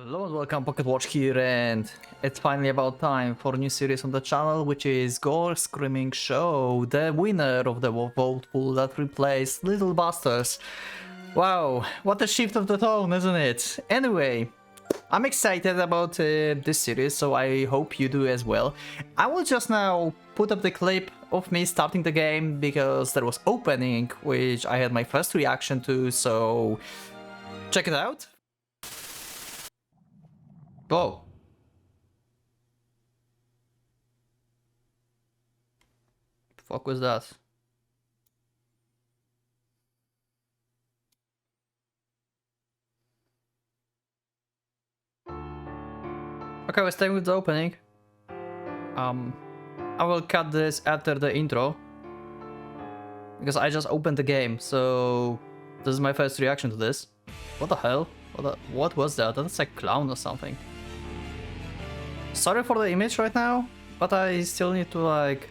Hello and welcome, Pocket Watch here, and it's finally about time for a new series on the channel, which is Gore Screaming Show, the winner of the vote pool that replaced Little Busters. Wow, what a shift of the tone, isn't it? Anyway, I'm excited about this series, so I hope you do as well. I will just now put up the clip of me starting the game because there was opening, which I had my first reaction to, so check it out. Whoa. The fuck was that? Okay, we're staying with the opening. I will cut this after the intro because I just opened the game, so this is my first reaction to this. What the hell? What was that? That's like a clown or something. Sorry for the image right now, but I still need to like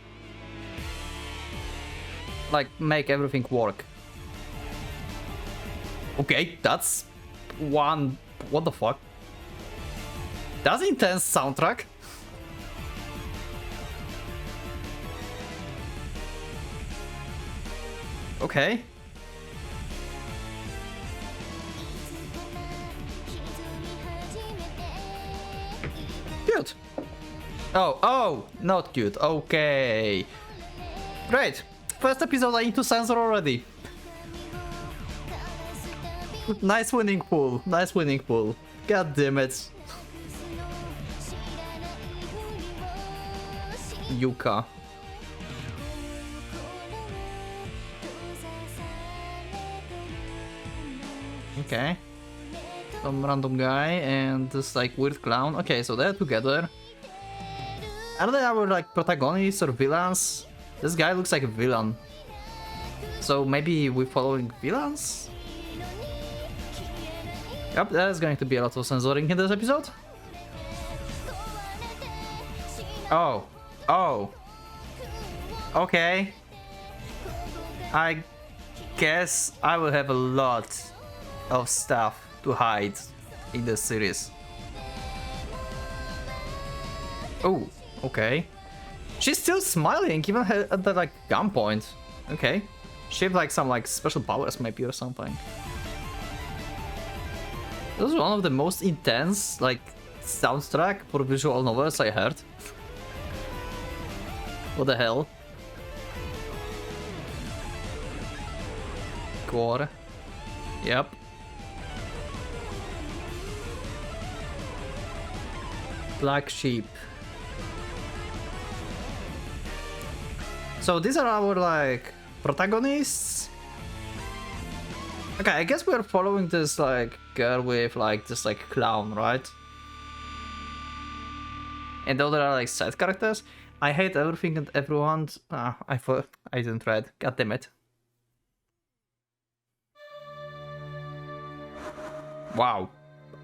make everything work. Okay, that's one. What the fuck? That's intense soundtrack. Okay. Cute. Oh, not cute. Okay. Great. First episode I need to censor already. Nice winning pool. Nice winning pool. God damn it. Yuka. Okay. Some random guy and this like weird clown. Okay, so they're together. Are they our like protagonists or villains? This guy looks like a villain. So maybe we're following villains? Yep, there's going to be a lot of censoring in this episode. Oh. Okay. I guess I will have a lot of stuff to hide in this series. Oh, okay. She's still smiling even at the like gunpoint. Okay. She has like some like special powers maybe or something. This was one of the most intense like soundtrack for visual novels I heard. What the hell? Gore. Yep. Black sheep. So these are our like protagonists. Okay, I guess we're following this like girl with like this like clown, right? And the other are like side characters. I hate everything and everyone. I thought I didn't read. God damn it. Wow.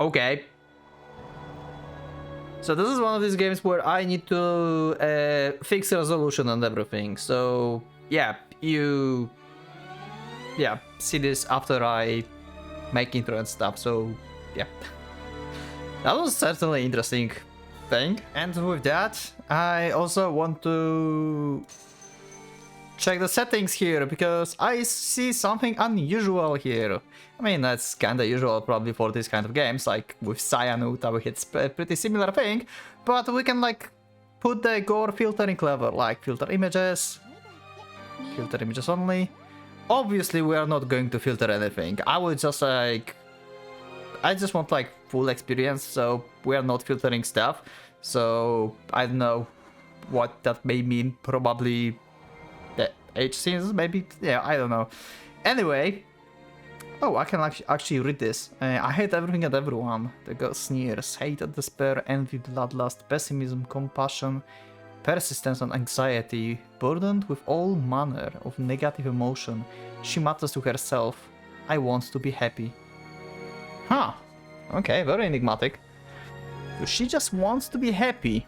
Okay. So this is one of these games where I need to fix resolution and everything. So yeah, you see this after I make intro and stuff. So yeah, that was certainly interesting thing. And with that, I also want to check the settings here because I see something unusual here. I mean, that's kinda usual probably for this kind of games, like with Cyanide, it's a pretty similar thing, but we can like put the gore filtering lever, like filter images only. Obviously we are not going to filter anything. I would just like, I just want like full experience, so we are not filtering stuff. So I don't know what that may mean, probably the age scenes, maybe, yeah, I don't know. Anyway, oh, I can actually read this. I hate everything and everyone. The girl sneers. Hate and despair, envy, bloodlust, pessimism, compassion, persistence and anxiety, burdened with all manner of negative emotion. She mutters to herself, I want to be happy. Huh. Okay, very enigmatic. So she just wants to be happy.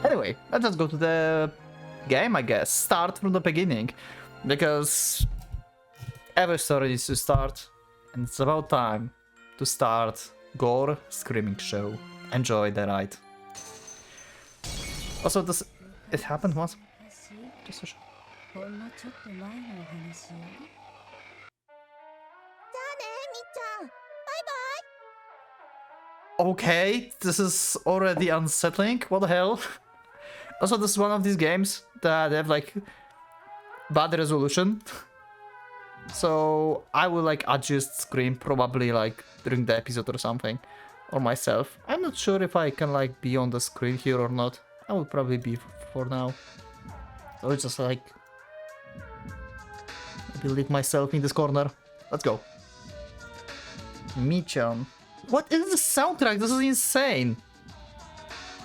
Anyway, let's just go to the game, I guess. Start from the beginning. Because every story needs to start, and it's about time to start Gore Screaming Show. Enjoy the ride. Also, does it happened once? Just a sh Okay, this is already unsettling. What the hell? Also, this is one of these games that have like bad resolution. So I will like adjust screen probably like during the episode or something. Or myself. I'm not sure if I can like be on the screen here or not. I will probably be for now. So it's just like maybe leave myself in this corner. Let's go. Michan. What is the soundtrack? This is insane.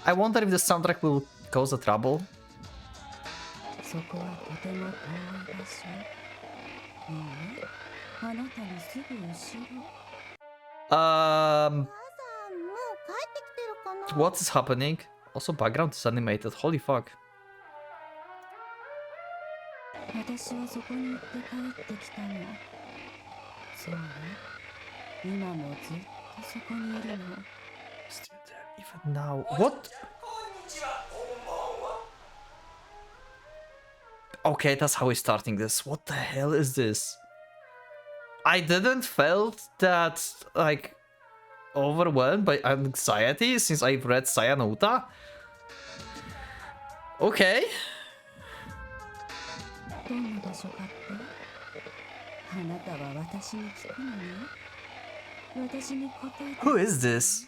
I wonder if the soundtrack will cause a trouble. What is happening? Also, background is animated. Holy fuck. Still there, even now. What? Okay, that's how we're starting this. What the hell is this? I didn't felt that like overwhelmed by anxiety since I've read Sayanouta. Okay. Who is this?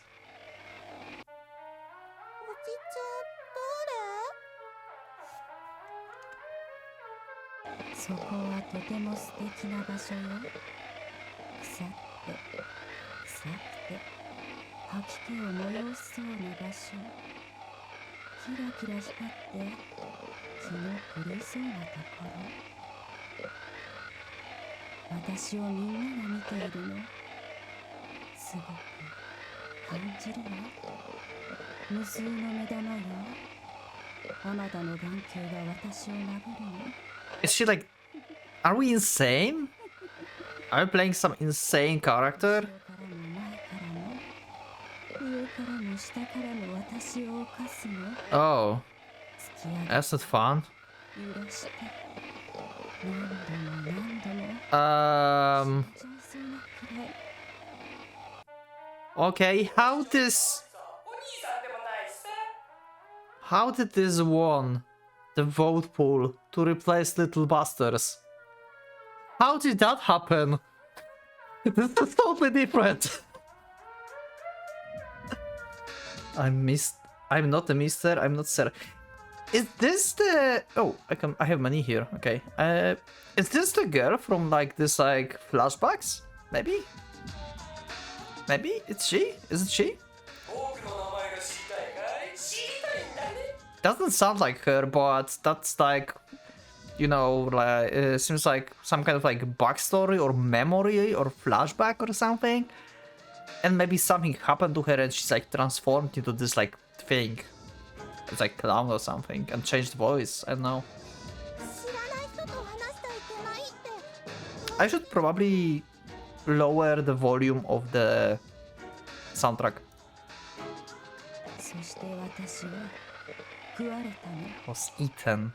Is she like... Are we insane? Are we playing some insane character? Oh. That's not fun. Okay, how did this won the vote pool to replace Little Busters? How did that happen? This is totally different. I'm not a mister, I'm not Sarah. Is this the... Oh, I have money here, okay. Is this the girl from like this like flashbacks? Maybe? Maybe? It's she? Is it she? Doesn't sound like her, but that's like, you know, like, seems like some kind of like backstory or memory or flashback or something. And maybe something happened to her and she's like transformed into this like thing. It's like clown or something and changed voice, I don't know. I should probably lower the volume of the soundtrack. Was eaten.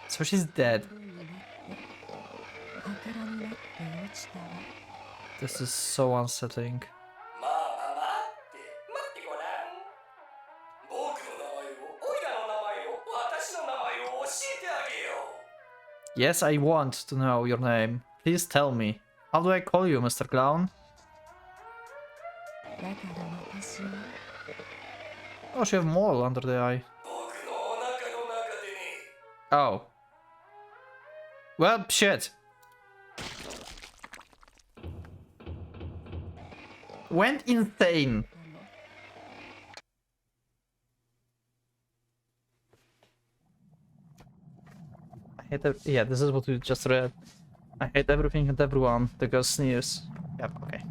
So she's dead. This is so unsettling. Yes, I want to know your name. Please tell me. How do I call you, Mr. Clown? Oh, she have mole under the eye. Oh. Well, shit. Went insane. Yeah, this is what we just read. I hate everything and everyone. The girl sneers. Yep, okay.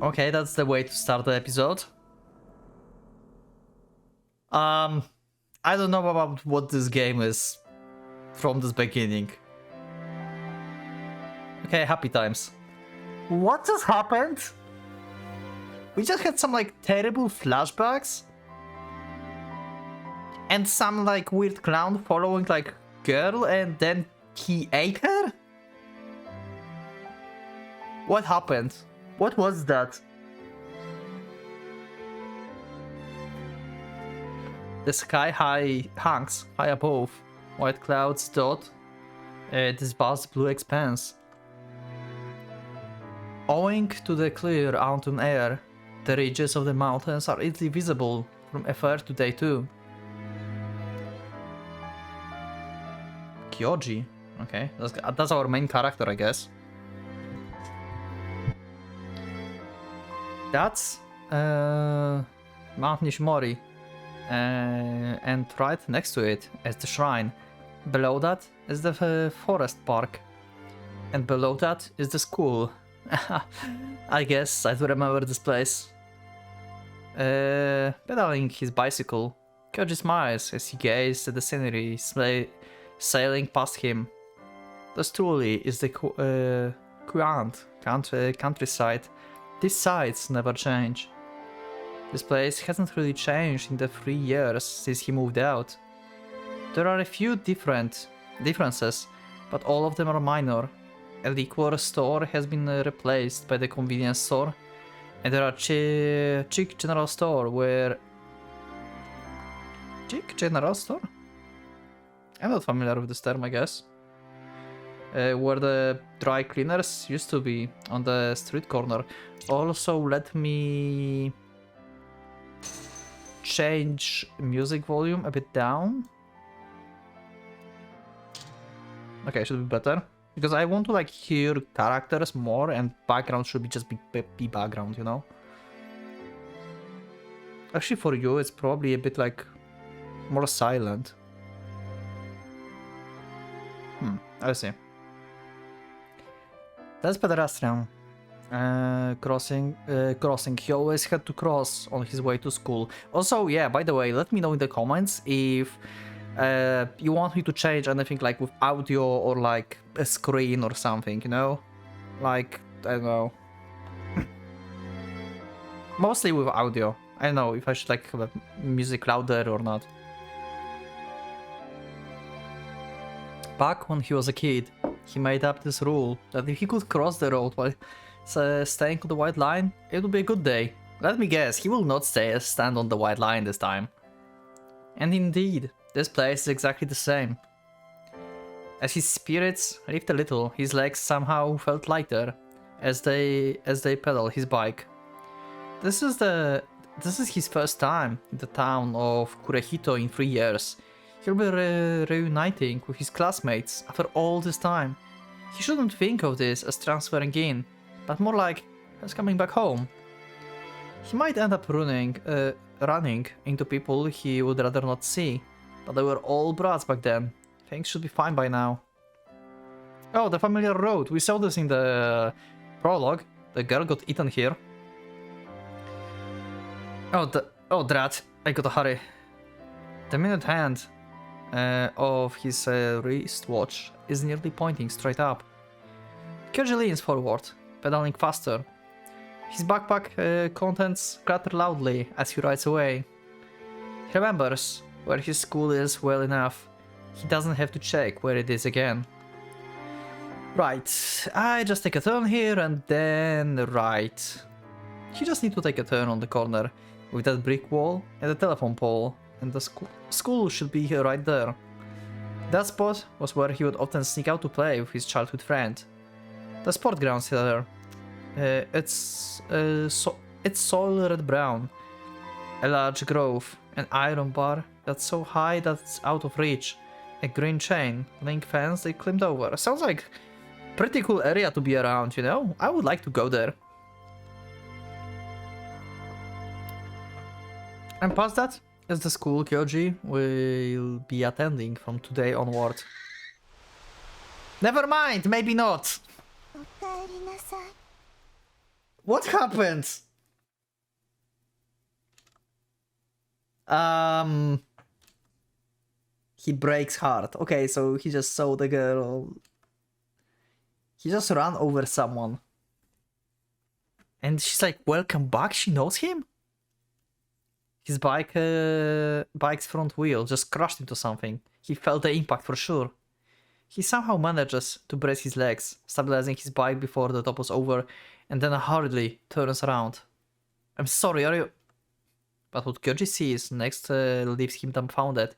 Okay, that's the way to start the episode. I don't know about what this game is. from this beginning. Okay, happy times. What just happened? We just had some like terrible flashbacks. And some like weird clown following like girl and then he ate her? What happened? What was that? The sky hangs high above. White clouds dot this vast blue expanse. Owing to the clear autumn air, the ridges of the mountains are easily visible from afar to day 2. Kyoji. Okay, that's our main character, I guess. That's Mount Nishimori. And right next to it is the shrine. Below that is the forest park. And below that is the school. I guess I do remember this place. Pedaling his bicycle, Kyoji smiles as he gazes at the scenery sailing past him. This truly is the quaint countryside. These sights never change. This place hasn't really changed in the 3 years since he moved out. There are a few differences, but all of them are minor. A liquor store has been replaced by the convenience store, and there are chic general store where... Chic general store? I'm not familiar with this term, I guess. Where the dry cleaners used to be on the street corner. Also, let me change music volume a bit down. Okay, should be better. Because I want to like hear characters more and background should be just be background, you know? Actually for you it's probably a bit like more silent. I see. That's pedestrian. Crossing. He always had to cross on his way to school. Also, yeah, by the way, let me know in the comments if you want me to change anything like with audio or like a screen or something, you know? Like, I don't know. Mostly with audio. I don't know if I should like have music louder or not. Back when he was a kid, he made up this rule that if he could cross the road while staying on the white line, it would be a good day. Let me guess, he will not stand on the white line this time. And indeed, this place is exactly the same. As his spirits lift a little, his legs somehow felt lighter as they pedal his bike. This is his first time in the town of Kurehito in 3 years. He'll be reuniting with his classmates after all this time. He shouldn't think of this as transferring in, but more like as coming back home. He might end up running into people he would rather not see, but they were all brats back then. Things should be fine by now. Oh, the familiar road. We saw this in the prologue. The girl got eaten here. Oh, drat. I gotta hurry. The minute hand of his wristwatch is nearly pointing straight up. Kyoji leans forward, pedaling faster. His backpack contents clatter loudly as he rides away. He remembers where his school is well enough. He doesn't have to check where it is again. Right, I just take a turn here and then right. You just need to take a turn on the corner with that brick wall and the telephone pole, and the school should be right there. That spot was where he would often sneak out to play with his childhood friend. The sport ground's there. It's soil red brown, a large grove, an iron bar that's so high that it's out of reach, a green chain link fence they climbed over. Sounds like pretty cool area to be around, you know? I would like to go there. And past that is the school Kyoji will be attending from today onward. Never mind, maybe not. What happened? He breaks heart. Okay, so he just saw the girl. He just ran over someone. And she's like, welcome back. She knows him? His bike's front wheel just crashed into something. He felt the impact for sure. He somehow manages to brace his legs, stabilizing his bike before the top was over, and then hurriedly turns around. I'm sorry, are you... But what Kyoji sees next leaves him dumbfounded.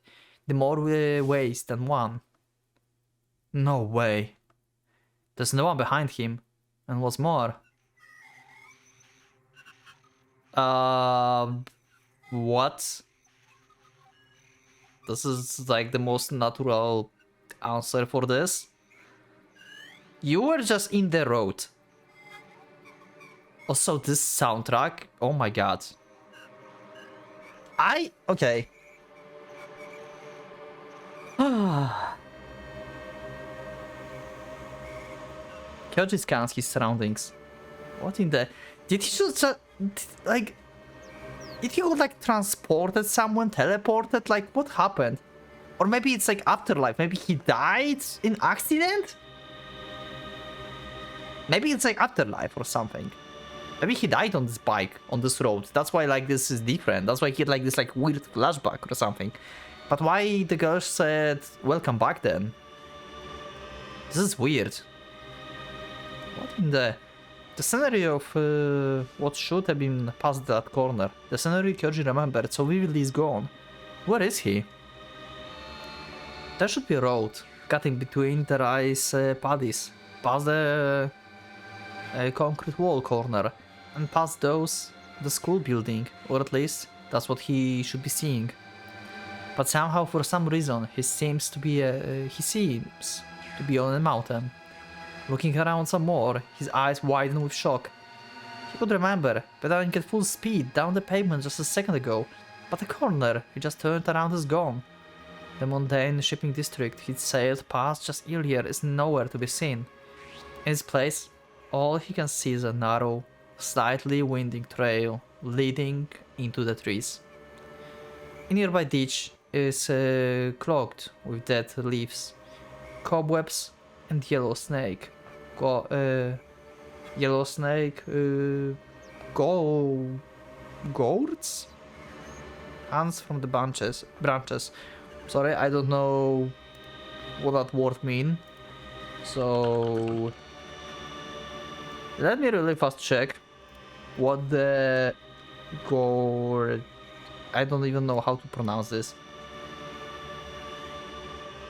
The more ways than one. No way. There's no one behind him. And what's more... What? This is like the most natural answer for this. You were just in the road. Also, this soundtrack, oh my god. Okay. Kyoji scans his surroundings. What in the... Did he just... like... Did he go like transported someone, teleported? Like what happened? Or maybe it's like afterlife. Maybe he died in accident? Maybe it's like afterlife or something. Maybe he died on this bike, on this road. That's why like this is different. That's why he had like this like weird flashback or something. But why the girl said welcome back then? This is weird. What in the... The scenario of what should have been past that corner. The scenario Kyoji remembered so vividly is gone. Where is he? There should be a road cutting between the rice paddies, past the concrete wall corner, and past those, the school building, or at least that's what he should be seeing. But somehow, for some reason, he seems to be on a mountain. Looking around some more, his eyes widen with shock. He could remember pedaling at full speed down the pavement just a second ago, but the corner he just turned around is gone. The mundane shipping district he'd sailed past just earlier is nowhere to be seen. In its place, all he can see is a narrow, slightly winding trail leading into the trees. A nearby ditch is clogged with dead leaves, cobwebs, and yellow snake. Gourds? Hands from the branches. Sorry, I don't know what that word mean. So let me really fast check what the gourd... I don't even know how to pronounce this.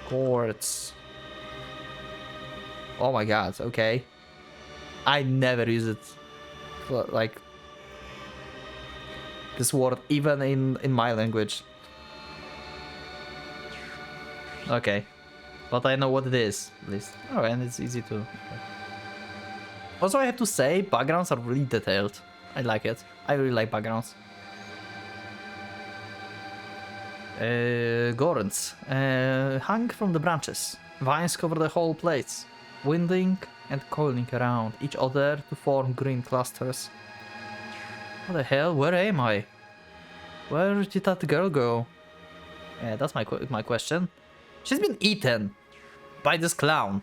Gourds. Oh my god, okay. I never use it for, like, this word even in my language. Okay. But I know what it is, at least. Oh, and it's easy to... Also, I have to say, backgrounds are really detailed. I like it. I really like backgrounds. Gourds. Hang from the branches. Vines cover the whole place, winding and coiling around each other to form green clusters. What the hell? Where am I? Where did that girl go? Yeah, that's my question. She's been eaten by this clown.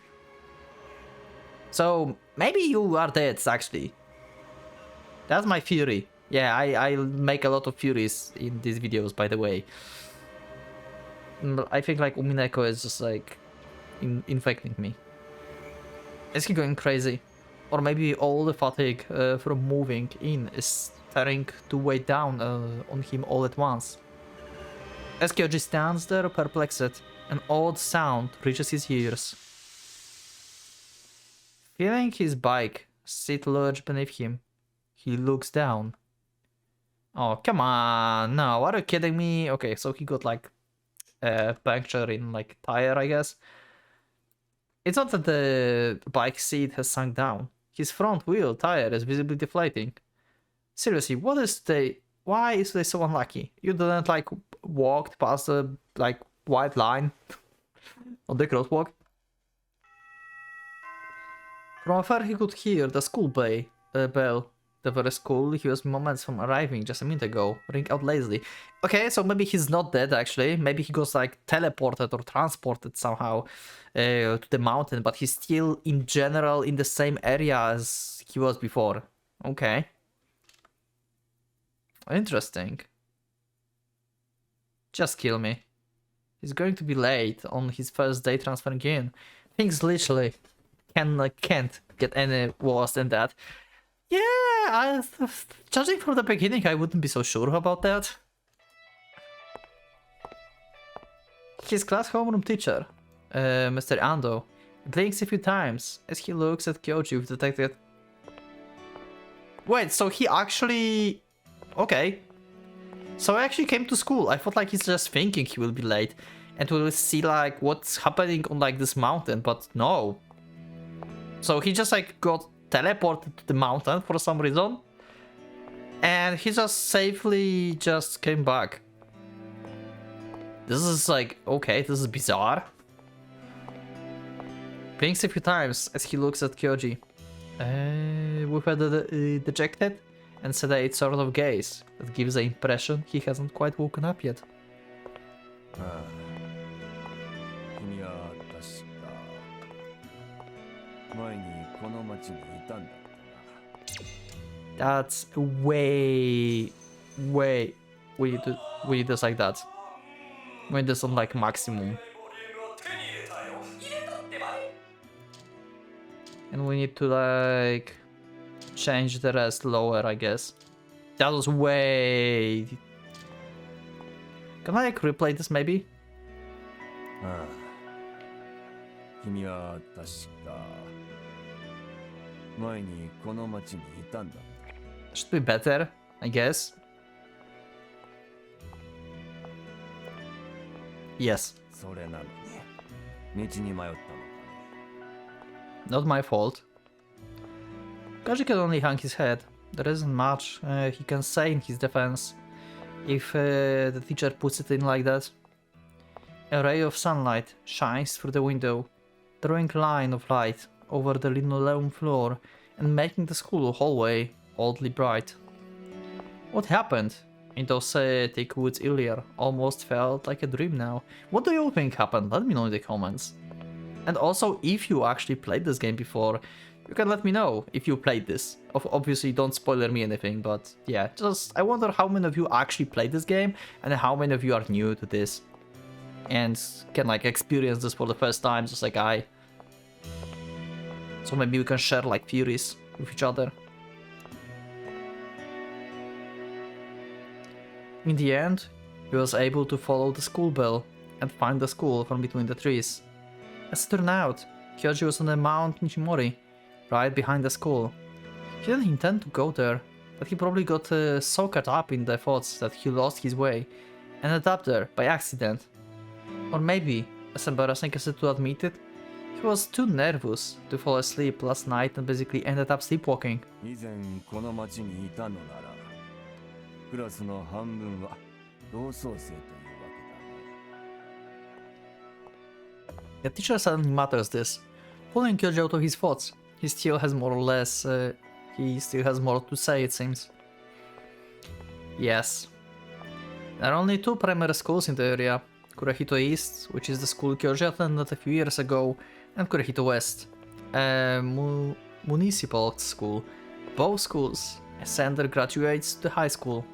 So maybe you are dead, actually. That's my theory. Yeah, I make a lot of theories in these videos, by the way. I think like Umineko is just like infecting me. Is he going crazy? Or maybe all the fatigue from moving in is starting to weigh down on him all at once. As Kyoji stands there perplexed, an odd sound reaches his ears. Feeling his bike seat lurch beneath him, he looks down. Oh, come on, no, are you kidding me? Okay, so he got like a puncture in like tire, I guess. It's not that the bike seat has sunk down. His front wheel tire is visibly deflating. Seriously, why is they so unlucky? You didn't like walked past the like white line on the crosswalk? From afar he could hear the school bell. the very school he was moments from arriving just a minute ago. Ring out lazily. Okay, so maybe he's not dead actually. Maybe he goes like teleported or transported somehow to the mountain, but he's still in general in the same area as he was before. Okay. Interesting. Just kill me. He's going to be late on his first day transferring in. Things literally can't get any worse than that. Yeah, judging from the beginning, I wouldn't be so sure about that. His class homeroom teacher, Mr. Ando, blinks a few times as he looks at Kyoji with detected. Wait, so he actually... Okay. So I actually came to school. I thought like he's just thinking he will be late and we will see like what's happening on like this mountain, but no. So he just like got teleported to the mountain for some reason and he just safely just came back. This is like, okay, this is bizarre. Blinks a few times as he looks at Kyoji with a dejected and sedate sort of gaze that gives the impression he hasn't quite woken up yet. That's way we need this like that. We need this on like maximum. And we need to like change the rest lower, I guess. That was way... Can I like replay this maybe? Should be better, I guess. Yes. Not my fault. Koji can only hang his head. There isn't much he can say in his defense if the teacher puts it in like that. A ray of sunlight shines through the window, drawing a line of light over the linoleum floor and making the school hallway oddly bright. What happened in those thick woods earlier almost felt like a dream now. What do you think happened? Let me know in the comments. And also, if you actually played this game before, you can let me know if you played this. Obviously, don't spoiler me anything, but yeah, just I wonder how many of you actually played this game and how many of you are new to this and can like experience this for the first time, just like I. So maybe we can share like theories with each other. In the end, he was able to follow the school bell and find the school from between the trees. As it turned out, Kyoji was on the Mount Nishimori, right behind the school. He didn't intend to go there, but he probably got so caught up in the thoughts that he lost his way and ended up there by accident. Or maybe, as embarrassing as it to admit it, he was too nervous to fall asleep last night and basically ended up sleepwalking. The teacher suddenly mutters this, pulling Kyoji out of his thoughts. He still has more or less, he still has more to say, it seems. Yes. There are only two primary schools in the area, Kurehito East, which is the school Kyoji attended a few years ago, and Kurehito West, a municipal school. Both schools send their graduates to high school.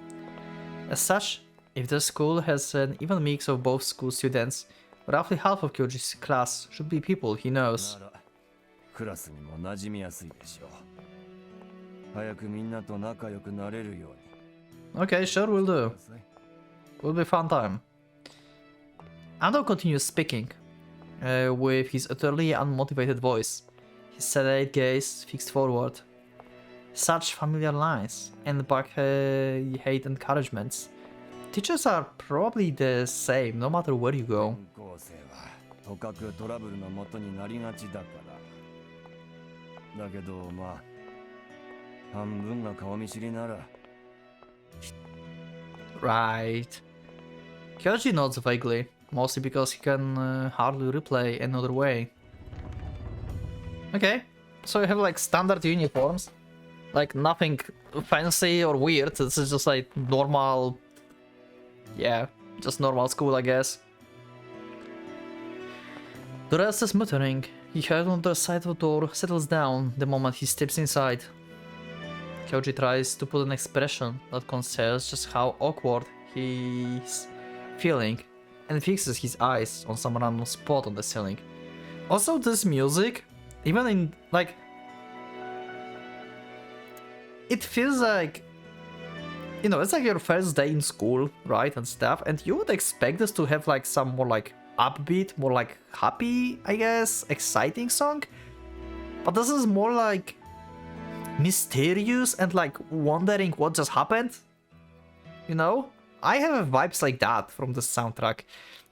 As such, if the school has an even mix of both school students, roughly half of Kyoji's class should be people he knows. Okay, sure, will do. Will be a fun time. Ando continues speaking, with his utterly unmotivated voice, his sedate gaze fixed forward. Such familiar lines and back-hate encouragements. Teachers are probably the same no matter where you go. Right. Kyoji nods vaguely, mostly because he can hardly replay another way. Okay, so you have like standard uniforms. Like nothing fancy or weird. This is just like normal. Yeah, just normal school, I guess. The rest is muttering. He heard on the side of the door, settles down the moment he steps inside. Kyoji tries to put an expression that conceals just how awkward he's feeling and fixes his eyes on some random spot on the ceiling. Also, this music, even in like, it feels like, you know, it's like your first day in school, right, and stuff, and you would expect this to have like some more like upbeat, more like happy, I guess, exciting song, but this is more like mysterious and like wondering what just happened, you know? I have vibes like that from the soundtrack,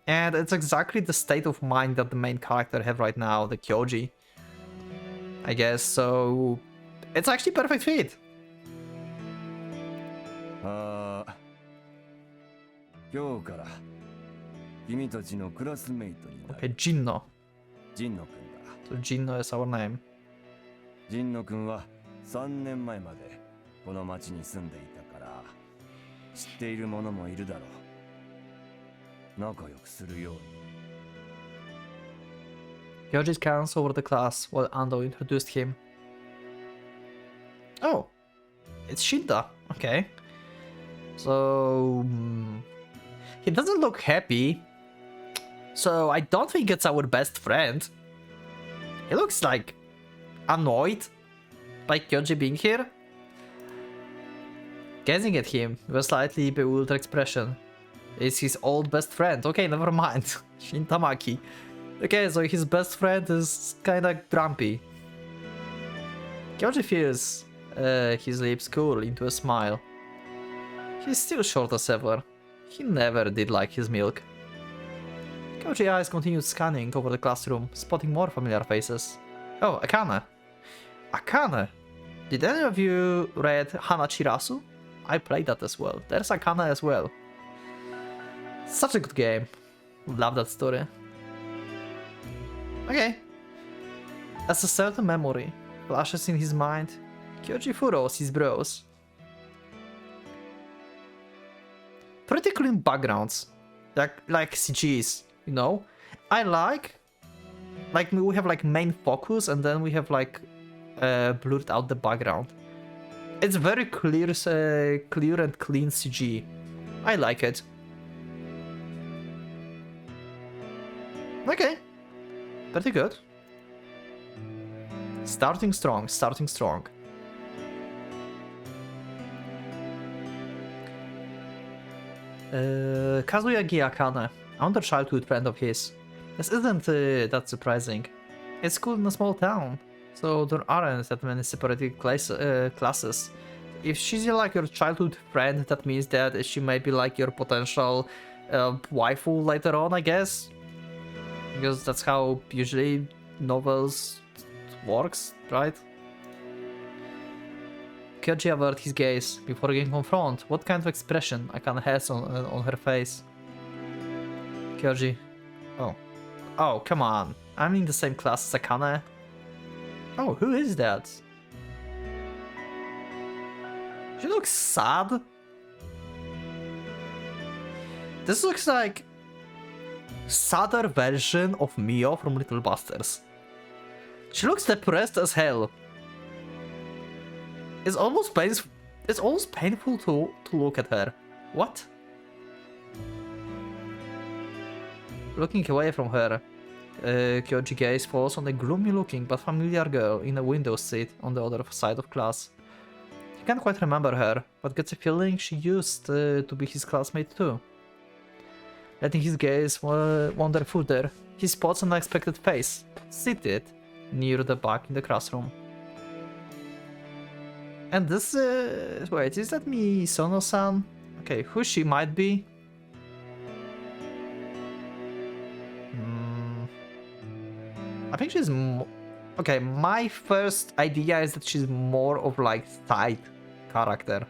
and it's exactly the state of mind that the main character have right now, the Kyoji, I guess, so it's actually perfect fit. 今日から君たちのクラスメイトになる。 Okay, Jinno. ジンノ君だ。 So Jinno is our name. ジンノ君は3年前までこの町に住んでいたから知っている者もいるだろう。仲良くするように。 Kyoji scans over the class while Ando introduced him. Oh, it's Shinta. Okay. So he doesn't look happy. So I don't think it's our best friend. He looks like annoyed by Kyoji being here. Gazing at him with a slightly bewildered expression. It's his old best friend. Okay, never mind. Shintamaki. Okay, so his best friend is kinda grumpy. Kyoji feels his lips cool into a smile. He's still short as ever. He never did like his milk. Kyoji's eyes continued scanning over the classroom, spotting more familiar faces. Oh, Akane. Akane! Did any of you read Hanachirasu? I played that as well. There's Akane as well. Such a good game. Love that story. Okay. As a certain memory flashes in his mind, Kyoji furrows his brows. Pretty clean backgrounds, like CGs, you know. I like we have like main focus and then we have like blurred out the background. It's very clear, clear and clean CG. I like it. Okay, pretty good. Starting strong, starting strong. Kazuyagi Akane, another childhood friend of his. This isn't that surprising. It's school in a small town, so there aren't that many separated classes. If she's like your childhood friend, that means that she may be like your potential waifu later on, I guess. Because that's how usually novels works, right? Kyoji averted his gaze before getting confronted. What kind of expression Akane has on her face? Kyoji. Oh, come on. I'm in the same class as Akane. Oh, who is that? She looks sad. This looks like sadder version of Mio from Little Busters. She looks depressed as hell. It's almost painful to look at her. What? Looking away from her, Kyoji gaze falls on a gloomy-looking but familiar girl in a window seat on the other side of class. He can't quite remember her, but gets a feeling she used to be his classmate too. Letting his gaze wander further, he spots an unexpected face, seated near the back in the classroom. And this, wait, is that Misono-san? Okay, who she might be? I think she's okay, my first idea is that she's more of like side character.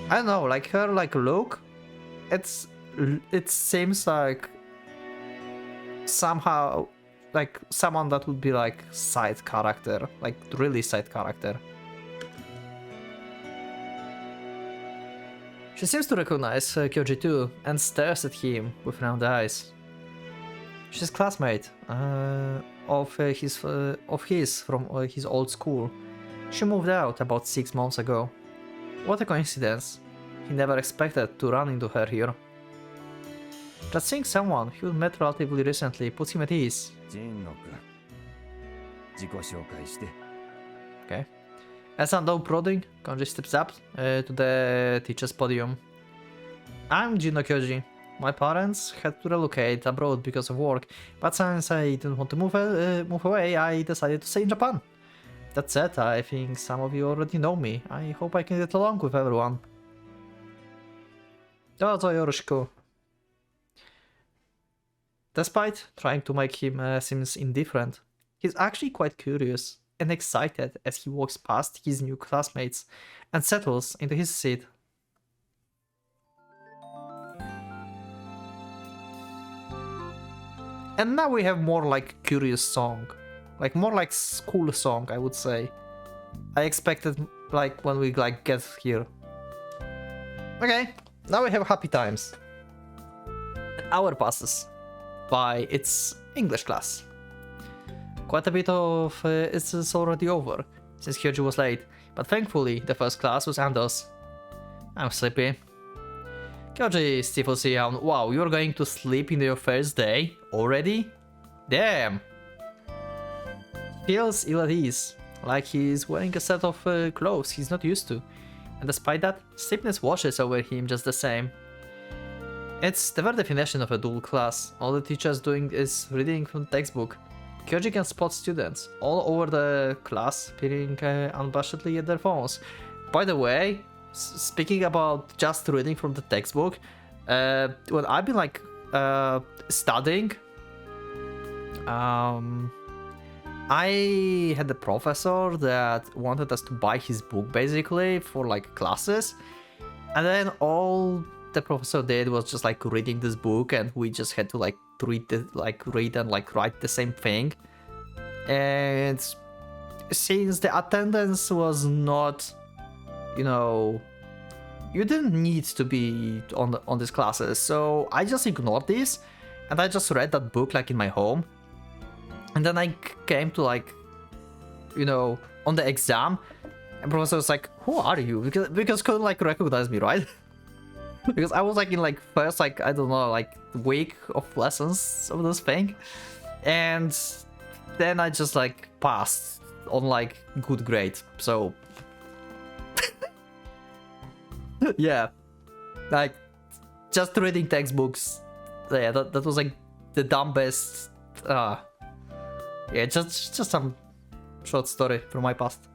I don't know, like her like look, it seems like somehow like someone that would be like side character, like really side character. She seems to recognize Kyoji too, and stares at him with round eyes. She's a classmate of his from his old school. She moved out about 6 months ago. What a coincidence. He never expected to run into her here. Just seeing someone who met relatively recently puts him at ease. Okay. As I'm done prodding, Kanji steps up to the teacher's podium. I'm Jino Kyoji. My parents had to relocate abroad because of work, but since I didn't want to move away, I decided to stay in Japan. That said, I think some of you already know me. I hope I can get along with everyone. Dozo yoroshiku. Despite trying to make him seem indifferent, he's actually quite curious and excited as he walks past his new classmates and settles into his seat. And now we have more like curious song, like more like school song, I would say. I expected like when we like get here. Okay, now we have happy times. An hour passes by its English class. Quite a bit of it is already over, since Kyoji was late, but thankfully the first class was Ando's. I'm sleepy. Kyoji stifles a yawn. Wow, you're going to sleep in your first day? Already? Damn! Feels ill at ease, like he's wearing a set of clothes he's not used to, and despite that, sleepiness washes over him just the same. It's the very definition of a dual class. All the teacher's doing is reading from the textbook. Kyoji can spot students all over the class peering unabashedly at their phones. By the way, speaking about just reading from the textbook, when I've been like studying, I had a professor that wanted us to buy his book basically for like classes, and then all the professor did was just like reading this book, and we just had to like read and like write the same thing. And since the attendance was not, you know, you didn't need to be on these classes, so I just ignored this and I just read that book like in my home. And then I came to like, you know, on the exam, and professor was like, "Who are you?" Because couldn't like recognize me, right? Because I was like in like first like I don't know like week of lessons of this thing, and then I just like passed on like good grade. So yeah, like just reading textbooks. Yeah, that was like the dumbest. Yeah, just some short story from my past.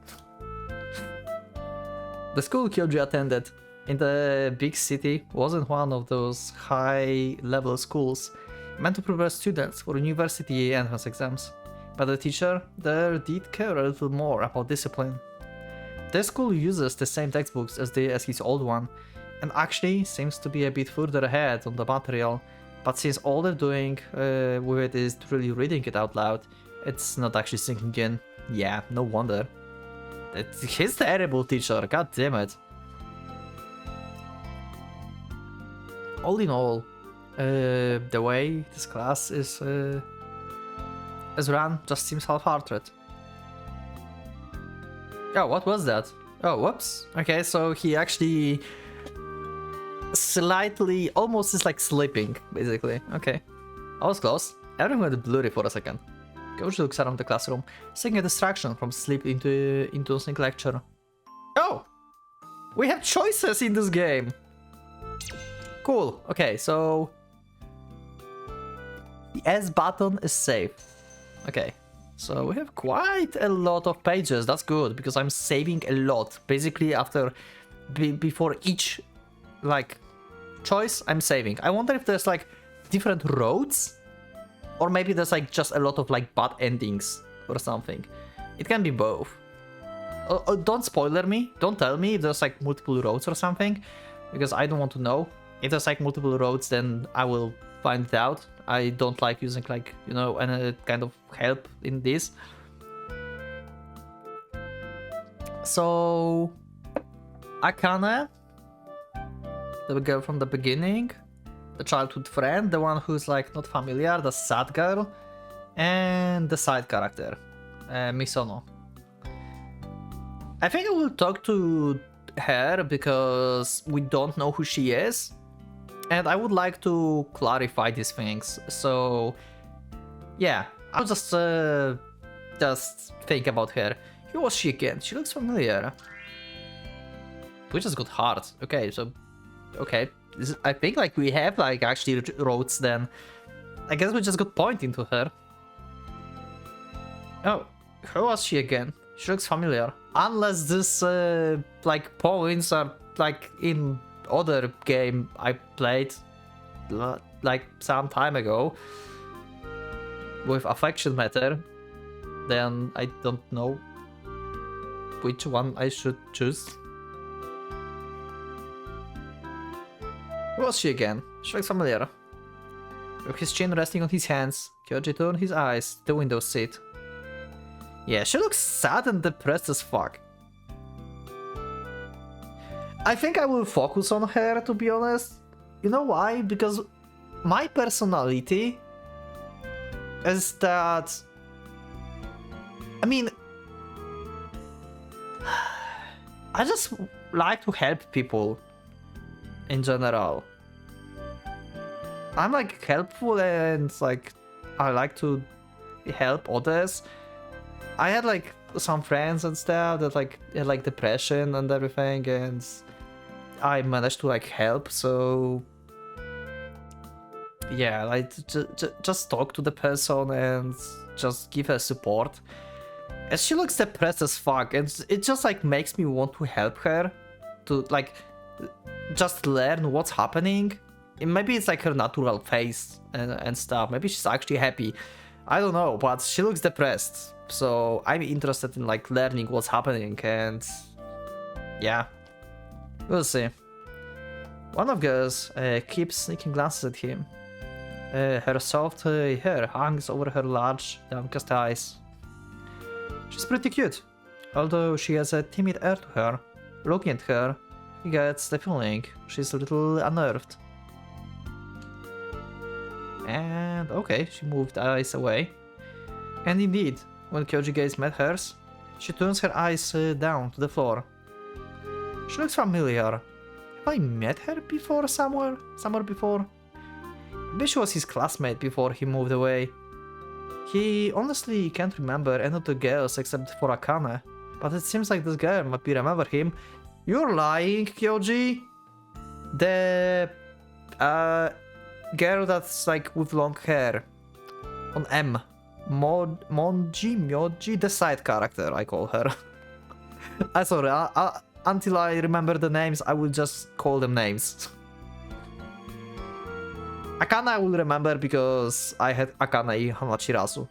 The school Kyoji attended in the big city wasn't one of those high-level schools meant to prepare students for university entrance exams, but the teacher there did care a little more about discipline. This school uses the same textbooks as his old one, and actually seems to be a bit further ahead on the material, but since all they're doing with it is really reading it out loud, it's not actually sinking in. Yeah, no wonder. He's a terrible teacher, god damn it. All in all, the way this class is run just seems half-hearted. Oh, what was that? Oh, whoops. Okay, so he actually slightly, almost is like sleeping, basically. Okay, I was close. Everything went blurry for a second. Coach looks around the classroom, seeking a distraction from sleep into sync lecture. Oh! We have choices in this game! Cool. Okay, so the S button is safe. Okay, so we have quite a lot of pages. That's good, because I'm saving a lot. Basically, before each like choice, I'm saving. I wonder if there's like different roads, or maybe there's like just a lot of like bad endings or something. It can be both. Don't spoiler me. Don't tell me if there's like multiple roads or something, because I don't want to know. If there's like multiple roads, then I will find it out I don't like using like, you know, any kind of help in this. So Akane, the girl from the beginning, the childhood friend, the one who's like not familiar, the sad girl, and the side character, Misono. I think I will talk to her because we don't know who she is, and I would like to clarify these things. So yeah, I'll just think about her. Who was she again? She looks familiar. We just got hard. Okay, so okay, I think like we have like actually roads then. I guess we just got pointing to her. Oh, who was she again? She looks familiar. Unless this like points are like in other game I played like some time ago with affection matter, then I don't know which one I should choose. Who was she again? She looks familiar. With his chin resting on his hands, Kyoji turned his eyes to the window seat. Yeah, she looks sad and depressed as fuck. I think I will focus on her, to be honest. You know why? Because my personality is that... I mean... I just like to help people in general. I'm like helpful and like I like to help others. I had like some friends and stuff that like had like depression and everything, and I managed to like help. So yeah, like just talk to the person and just give her support. And she looks depressed as fuck, and it just like makes me want to help her to like just learn what's happening. And maybe it's like her natural face and stuff. Maybe she's actually happy. I don't know, but she looks depressed. So I'm interested in like learning what's happening, and yeah, we'll see. One of girls keeps sneaking glances at him. Her soft hair hangs over her large, downcast eyes. She's pretty cute, although she has a timid air to her. Looking at her, he gets the feeling she's a little unnerved. And okay, she moved eyes away. And indeed, when Kyoji gaze met hers, she turns her eyes down to the floor. She looks familiar. Have I met her before somewhere before? Maybe she was his classmate before he moved away. He honestly can't remember any of the girls except for Akane, but it seems like this girl might be remember him. You're lying, Kyoji! The girl that's like with long hair. On M. Myoji, the side character, I call her. I'm sorry, until I remember the names, I will just call them names. Akane I will remember because I had Akane in Hamachirasu.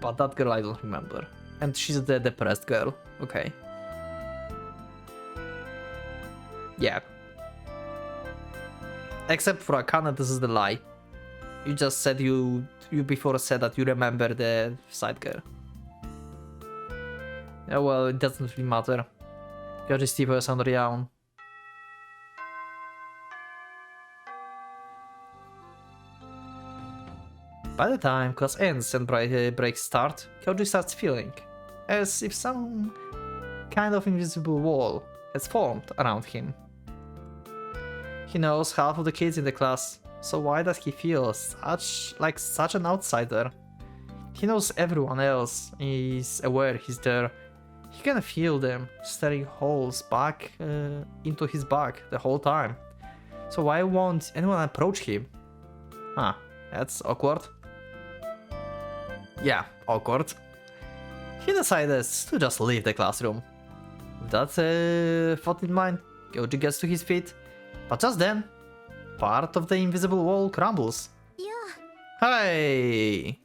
But that girl I don't remember. And she's the depressed girl. Okay. Yeah. Except for Akane, this is the lie. You just said you before said that you remember the side girl. Yeah, well, it doesn't really matter. You're just Steve on Ryan. By the time class ends and breaks start, Kyoji starts feeling as if some kind of invisible wall has formed around him. He knows half of the kids in the class, so why does he feel such an outsider? He knows everyone else is aware he's there. He can feel them staring holes back into his back the whole time. So why won't anyone approach him? Huh, that's awkward. Yeah, awkward. He decided to just leave the classroom. With that thought in mind, Kyoji gets to his feet, but just then, part of the invisible wall crumbles. Yeah. Hey!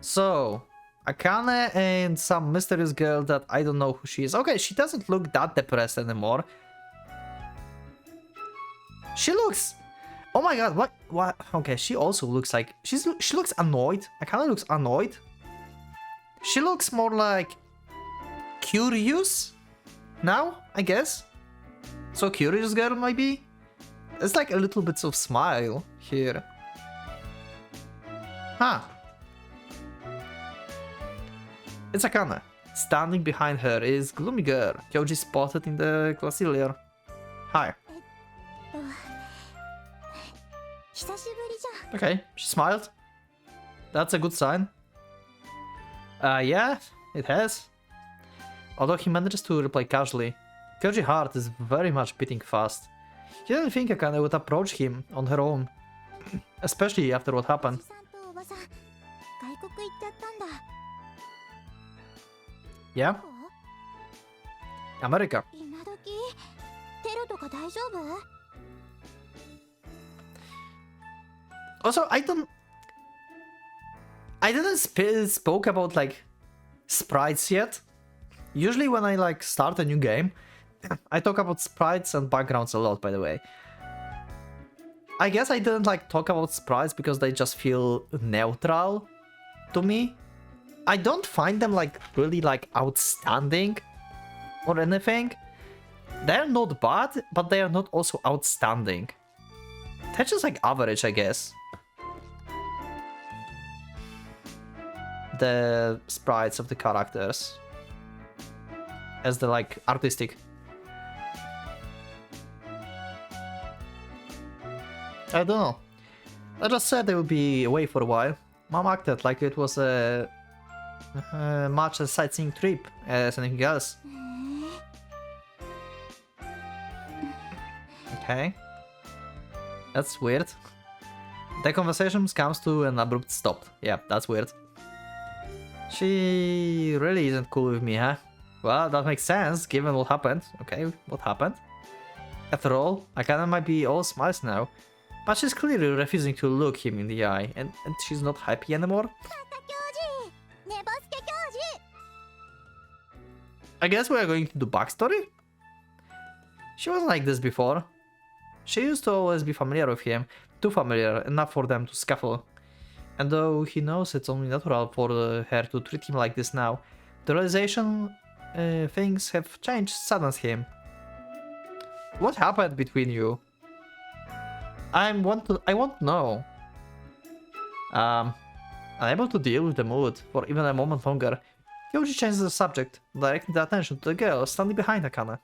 So, Akane and some mysterious girl that I don't know who she is. Okay, she doesn't look that depressed anymore. She looks... Oh my god, what? Okay, she also looks like... She looks annoyed. Akane looks annoyed. She looks more like... curious? Now, I guess? So curious girl, maybe? It's like a little bit of smile here. Huh. It's Akane. Standing behind her is gloomy girl. Kyoji spotted in the class earlier. Hi. Okay, she smiled. That's a good sign. Yeah, it has. Although he manages to reply casually. Kyoji's heart is very much beating fast. He didn't think Akane would approach him on her own. Especially after what happened. Yeah? America. Also, I didn't spoke about like sprites yet. Usually when I like start a new game, I talk about sprites and backgrounds a lot, by the way. I guess I didn't like talk about sprites because they just feel neutral to me. I don't find them like really like outstanding or anything. They're not bad, but they are not also outstanding. They're just like average, I guess. The sprites of the characters as the like artistic. I don't know. I just said they would be away for a while. Mom acted like it was a much a sightseeing trip as anything else. Okay. That's weird. The conversation comes to an abrupt stop. Yeah, that's weird. She really isn't cool with me, huh? Well, that makes sense, given what happened. Okay, what happened? After all, Akane might be all smiles now, but she's clearly refusing to look him in the eye, and she's not happy anymore. I guess we are going to do backstory? She wasn't like this before. She used to always be familiar with him, too familiar, enough for them to scuffle. And though he knows it's only natural for her to treat him like this now, the realization things have changed saddens him. What happened between you? I want to know. Unable to deal with the mood for even a moment longer, Kyoji changes the subject, directing the attention to the girl standing behind Akane.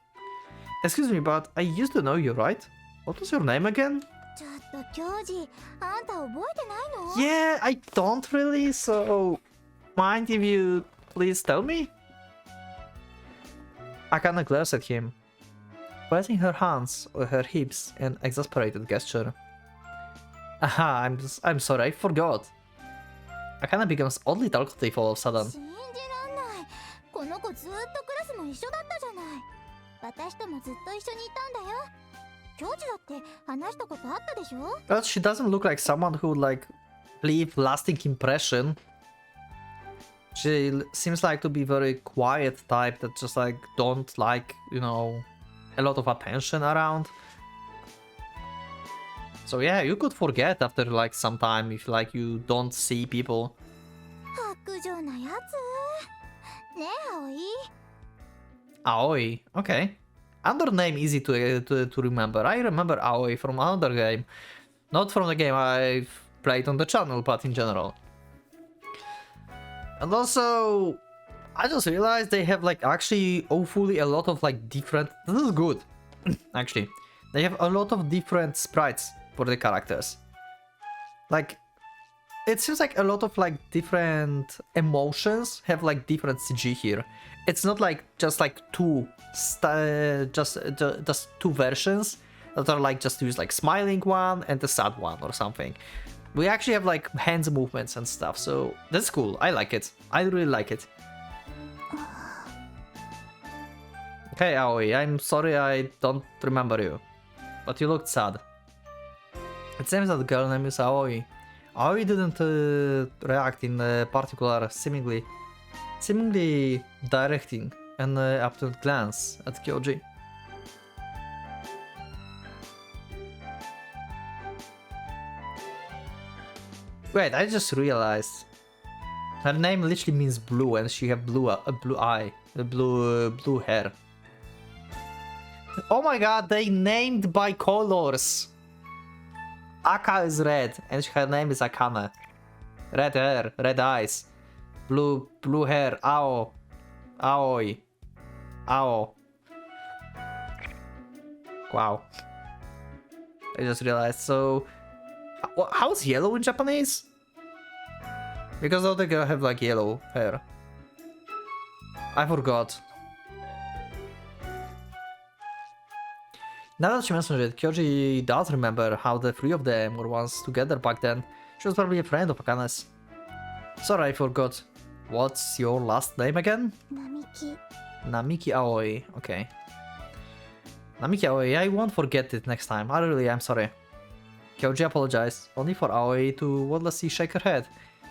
Excuse me, but I used to know you, right? What was your name again? Yeah, I don't really, so mind if you please tell me? Akane glares at him, pressing her hands on her hips in exasperated gesture. Aha, I'm sorry, I forgot. Akane becomes oddly talkative all of a sudden. But she doesn't look like someone who would like leave lasting impression. She seems like to be very quiet type that just like don't like, you know, a lot of attention around. So yeah, you could forget after like some time if like you don't see people. Aoi, okay. Another name easy to remember. I remember Aoi from another game. Not from the game I've played on the channel, but in general. And also, I just realized they have like actually awfully a lot of like different... This is good, actually. They have a lot of different sprites for the characters. Like, it seems like a lot of like different emotions have like different CG here. It's not like just like just two versions that are like just use like smiling one and the sad one or something. We actually have like hands movements and stuff, so that's cool. I like it. I really like it. Okay, Aoi, I'm sorry I don't remember you, but you looked sad. It seems that the girl name is Aoi. Aoi didn't react in particular, seemingly directing an upturned glance at Kyoji. Wait, I just realized. Her name literally means blue, and she have blue eye, blue hair. Oh my god, they named by colors. Aka is red, and her name is Akane. Red hair, red eyes, blue hair, Aoi. Wow. I just realized. So, how's yellow in Japanese? Because all the girls have like yellow hair. I forgot. Now that you mentioned it, Kyoji does remember how the three of them were once together back then. She was probably a friend of Akane's. Sorry, I forgot. What's your last name again? Namiki Aoi. Okay. Namiki Aoi, I won't forget it next time. I really am sorry. Kyoji apologized, only for Aoi to wordlessly shake her head.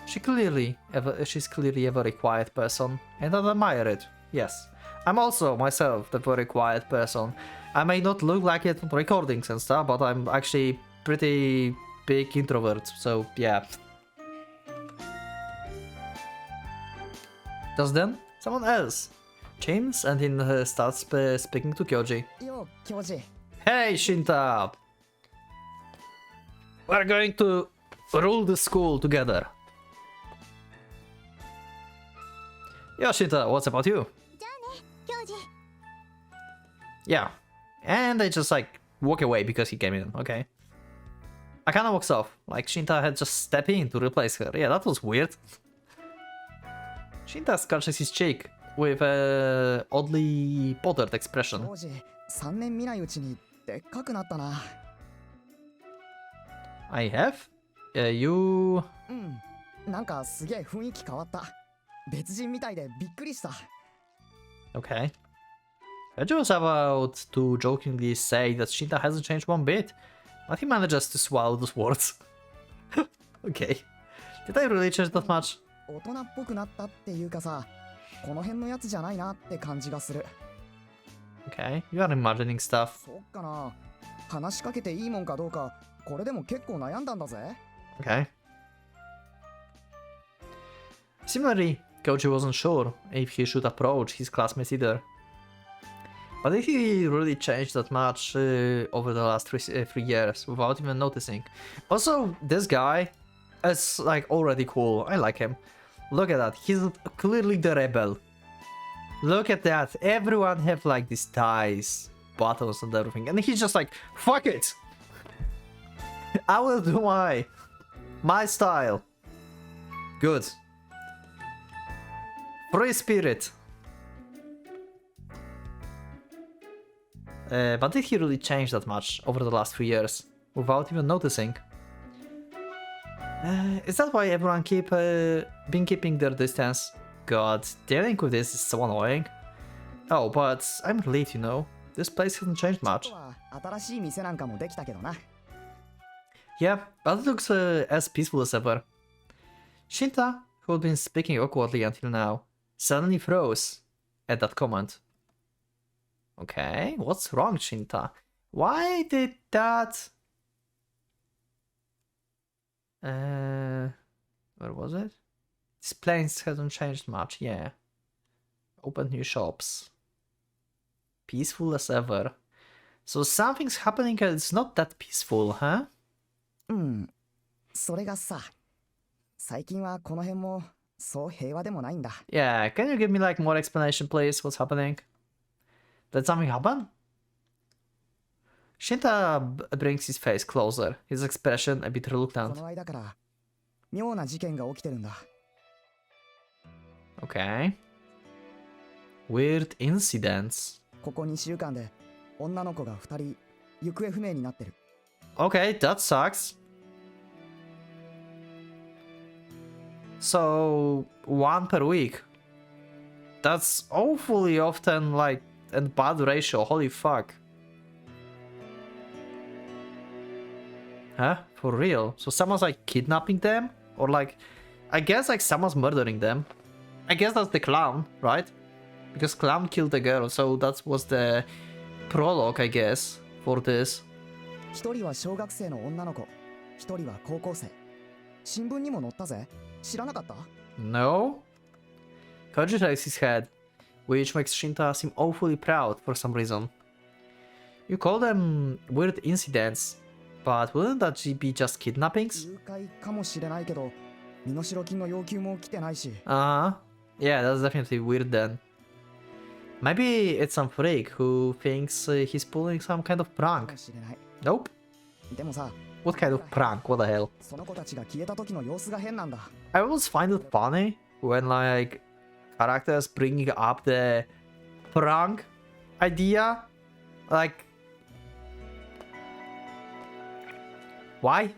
She's clearly a very quiet person, and I admire it. Yes. I'm also, myself, the very quiet person. I may not look like it on recordings and stuff, but I'm actually pretty big introvert, so yeah. Just then, someone else chimes and he starts speaking to Kyoji. Yo, Kyoji. Hey, Shinta! We're going to rule the school together. Yo, Shinta, what's about you? Yeah. And they just like walk away because he came in, okay. Akane walks off, like Shinta had just stepped in to replace her. Yeah, that was weird. Shinta scratches his cheek with a oddly bothered expression. 3年見ないうちにでっかくなったな。I have? You... なんかすげえ雰囲気変わった。別人みたいでびっくりした。Okay. Kyoji was about to jokingly say that Shinta hasn't changed one bit, but he manages to swallow those words. Okay. Did I really change that much? 大人っぽくなったっていうかさ、この辺のやつじゃないなって感じがする。Okay, you are imagining stuff. そっかな。話しかけていいもんかどうか、これでも結構悩んだんだぜ。Okay. Similarly, Kyoji wasn't sure if he should approach his classmates either. But did he really changed that much over the last 3 years without even noticing? Also, this guy is like already cool. I like him. Look at that. He's clearly the rebel. Look at that. Everyone have like these ties, buttons and everything. And he's just like, fuck it. I will do my style. Good. Free spirit. But did he really change that much over the last 3 years without even noticing? Is that why everyone been keeping their distance? God, dealing with this is so annoying. Oh, but I'm relieved, you know. This place hasn't changed much. 新しい店なんかもできたけどな。Yeah, but it looks as peaceful as ever. Shinta, who had been speaking awkwardly until now, suddenly froze at that comment. Okay, what's wrong, Shinta? Why did that... where was it? This place hasn't changed much, yeah. Open new shops. Peaceful as ever. So something's happening and it's not that peaceful, huh? それがさ、最近はこの辺もそう平和でもないんだ。Yeah, can you give me like more explanation, please? What's happening? Did something happen? Shinta brings his face closer, his expression a bit こ reluctant. の間から妙な事件が起きてるんだ。Okay. Weird incidents. ここ2週間で女の子が2人行方不明になってる。Okay, that sucks. So, 1 per week. That's awfully often, like, and bad ratio, holy fuck. Huh? For real? So someone's like kidnapping them? Or like, I guess like someone's murdering them. I guess that's the clown, right? Because clown killed the girl, so that was the prologue, I guess, for this. 1人は小学生の女の子、1人は高校生。新聞にも載ったぜ。知らなかった？ No? Koji shakes his head, which makes Shinta seem awfully proud for some reason. You call them weird incidents, but wouldn't that be just kidnappings? 誘拐かもしれないけど、身代金の要求も来てないし。Uh-huh. Yeah, that's definitely weird then. Maybe it's some freak who thinks he's pulling some kind of か prank. もしれない。 Nope. でもさ、 What kind of prank? What the hell? その子たちが消えた時の様子が変なんだ。 I always find it funny when like characters bringing up the prank idea. Like, why?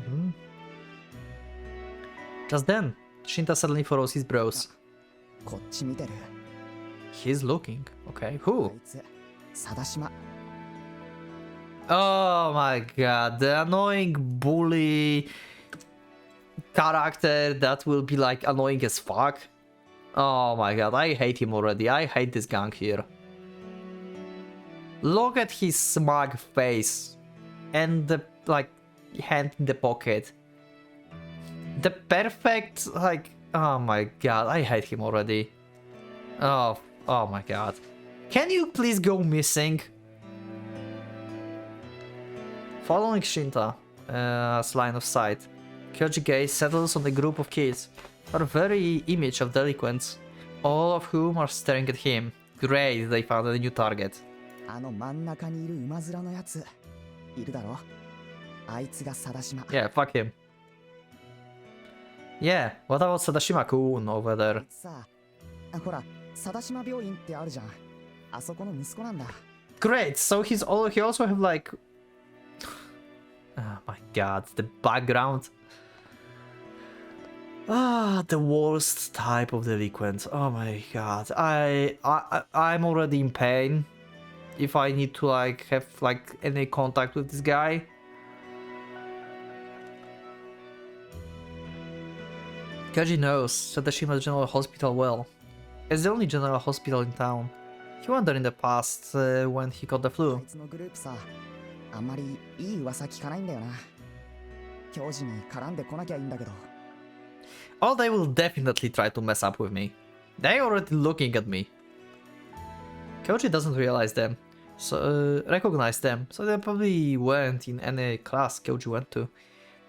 Mhm. Just then, Shinta suddenly furrows his brows. こっち見てる。 He's looking. Okay, あ who? いつ、貞島。 Oh my god, the annoying bully character that will be like annoying as fuck. Oh my god, I hate him already. I hate this gang here. Look at his smug face and the like hand in the pocket. The perfect like, oh my god, I hate him already. Oh my god. Can you please go missing? Following Shinta, line of sight, Kyoji gaze settles on the group of kids, our very image of delinquents, all of whom are staring at him. Great, they found a new target. あの真ん中にいる馬面のやつ、いるだろ？あいつが貞島。 Yeah, fuck him. Yeah, what about Sadashima-kun over あ there? いつさ、ほら、貞島病院ってあるじゃん。あそこの息子なんだ。 Great, so he also have like... Oh my god, the background. Ah, the worst type of delinquent. Oh my god, I'm already in pain. If I need to like have like any contact with this guy. Kaji knows Sadashima General Hospital well. It's the only general hospital in town. He went there in the past when he caught the あ flu. いつのグループさ、あんまりいい噂聞かないんだよな。教授に絡んでこなきゃいいんだけど。 Oh, they will definitely try to mess up with me. They're already looking at me. Kyoji doesn't realize them, so recognize them, so they probably weren't in any class Kyoji went to.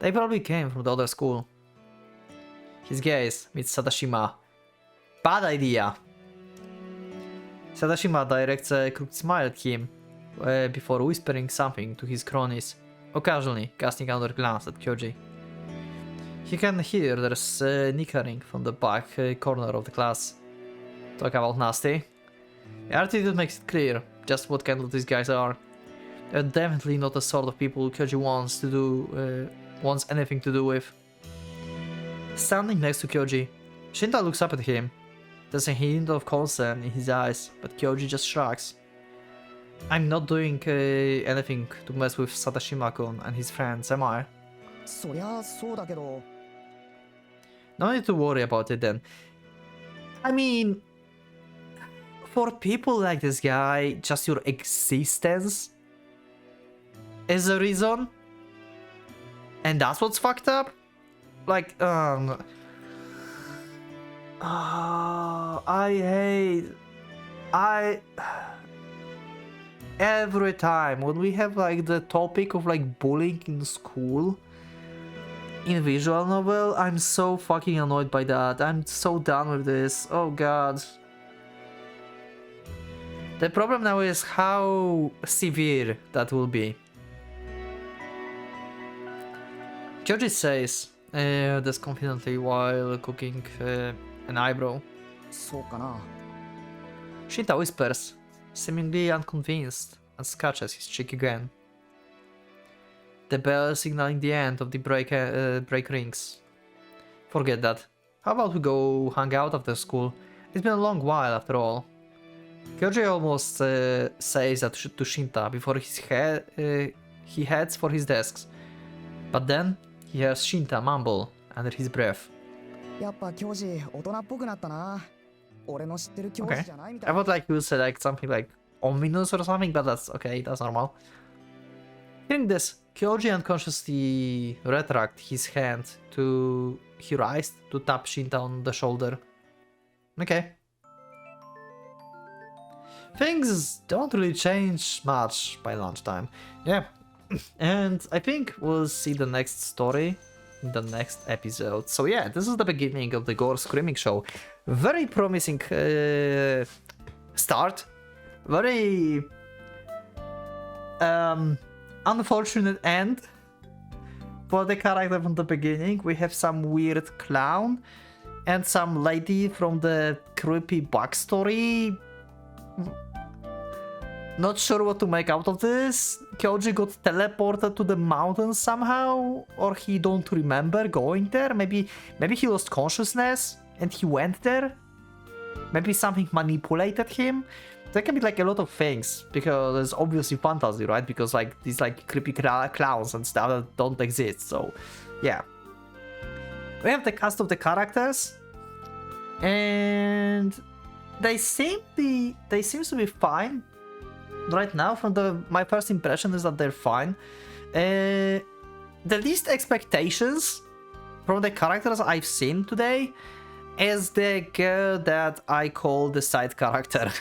They probably came from the other school. His gaze meets Sadashima. Bad idea! Sadashima directs a crooked smile at him before whispering something to his cronies, occasionally casting another glance at Kyoji. He can hear there's snickering from the back corner of the class. Talk about nasty. The attitude makes it clear just what kind of these guys are. They're definitely not the sort of people Kyoji wants anything to do with. Standing next to Kyoji, Shinta looks up at him. There's a hint of concern in his eyes, but Kyoji just shrugs. I'm not doing anything to mess with Sadashima-kun and his friends, am I? そりゃそうだけど。 No need to worry about it then. I mean, for people like this guy, just your existence is a reason? And that's what's fucked up? Like, every time when we have like the topic of like bullying in school, in visual novel, I'm so fucking annoyed by that. I'm so done with this. Oh god. The problem now is how severe that will be. Kyoji says this confidently while cooking an eyebrow. そうかな。 Shinta whispers, seemingly unconvinced, and scratches his cheek again. The bell signaling the end of the break rings. Forget that. How about we go hang out after school? It's been a long while after all. Kyoji almost says that to Shinta before he heads for his desks. But then he hears Shinta mumble under his breath. やっぱ教授、大人っぽくなったな。俺の知ってる教 Okay. 授じゃないみた I い。 thought like you would say like something like ominous or something, but that's okay, that's normal. Hearing this, Kyoji unconsciously retracted his hand to he raised to tap Shinta on the shoulder. Okay. Things don't really change much by lunchtime. Yeah. And I think we'll see the next story in the next episode. So yeah, this is the beginning of the Gore Screaming Show. Very promising start. Very unfortunate end for the character from the beginning. We have some weird clown and some lady from the creepy backstory. Not sure what to make out of this. Kyoji got teleported to the mountain somehow, or he don't remember going there. Maybe he lost consciousness and he went there. Maybe something manipulated him. There can be like a lot of things, because there's obviously fantasy, right? Because like these like creepy clowns and stuff that don't exist. So yeah, we have the cast of the characters, and they seem to be fine right now. From my first impression is that they're fine. The least expectations from the characters I've seen today is the girl that I call the side character.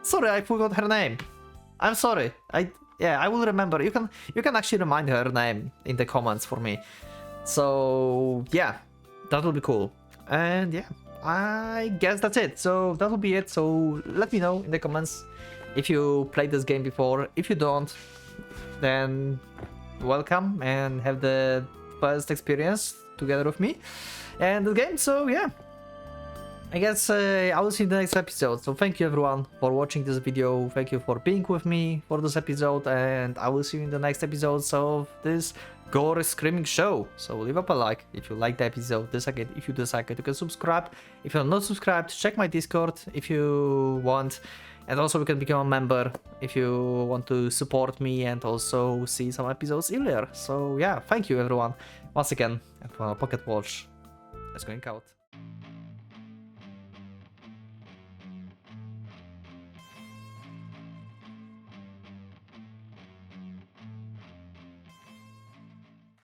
Sorry, I forgot her name. I'm sorry. I will remember. You can actually remind her name in the comments for me. So yeah, that will be cool. And yeah, I guess that's it. So that will be it. So let me know in the comments if you played this game before. If you don't, then welcome and have the first experience together with me and the game. So yeah, I guess I will see you in the next episode. So thank you everyone for watching this video. Thank you for being with me for this episode, and I will see you in the next episodes of this Gore Screaming Show. So leave up a like if you like the episode. If you dislike it, you can subscribe. If you're not subscribed, check my Discord if you want. And also you can become a member if you want to support me and also see some episodes earlier. So yeah, thank you everyone once again. And Pocket Watch is going out.